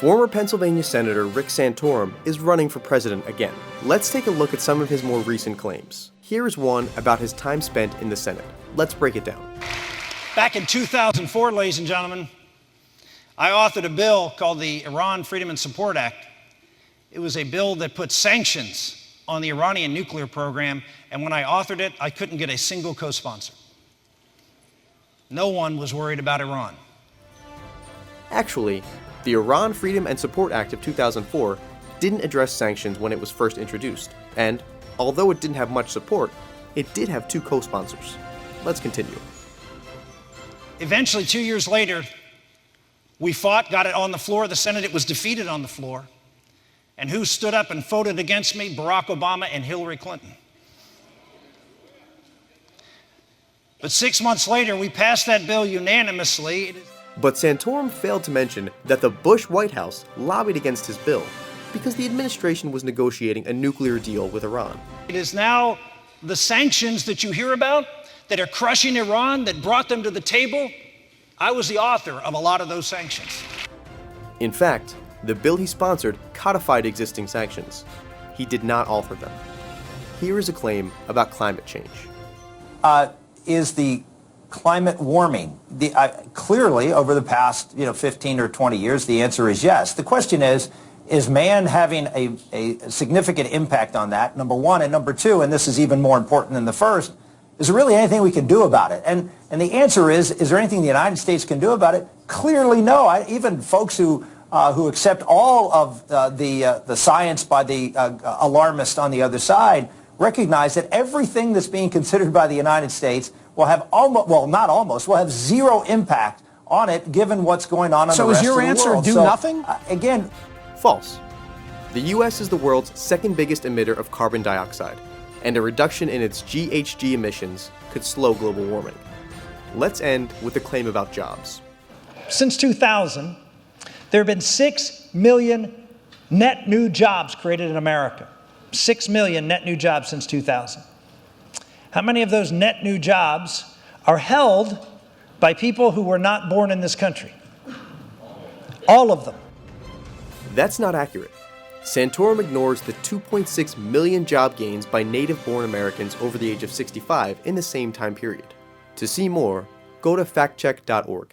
Former Pennsylvania Senator Rick Santorum is running for president again. Let's take a look at some of his more recent claims. Here is one about his time spent in the Senate. Let's break it down. Back in 2004, ladies and gentlemen, I authored a bill called the Iran Freedom and Support Act. It was a bill that put sanctions on the Iranian nuclear program, and when I authored it, I couldn't get a single co-sponsor. No one was worried about Iran. Actually, the Iran Freedom and Support Act of 2004 didn't address sanctions when it was first introduced, and although it didn't have much support, it did have 2 co-sponsors. Let's continue. Eventually, 2 years later, we fought, got it on the floor of the Senate. It was defeated on the floor. And who stood up and voted against me? Barack Obama and Hillary Clinton. But 6 months later, we passed that bill unanimously. But Santorum failed to mention that the Bush White House lobbied against his bill because the administration was negotiating a nuclear deal with Iran. It is now the sanctions that you hear about that are crushing Iran, that brought them to the table. I was the author of a lot of those sanctions. In fact, the bill he sponsored codified existing sanctions. He did not alter them. Here is a claim about climate change. Is the climate warming? Clearly, over the past 15 or 20 years, the answer is yes. The question is man having a significant impact on that, number one? And number two, and this is even more important than the first, is there really anything we can do about it? And the answer is there anything the United States can do about it? Clearly no. Even folks who accept all of the science by the alarmists on the other side recognize that everything that's being considered by the United States will have will have zero impact on it given what's going on in the rest of the world. So is your answer do nothing? Again, false. The U.S. is the world's second biggest emitter of carbon dioxide, and a reduction in its GHG emissions could slow global warming. Let's end with a claim about jobs. Since 2000, there have been 6 million net new jobs created in America. 6 million net new jobs since 2000. How many of those net new jobs are held by people who were not born in this country? All of them. That's not accurate. Santorum ignores the 2.6 million job gains by native-born Americans over the age of 65 in the same time period. To see more, go to factcheck.org.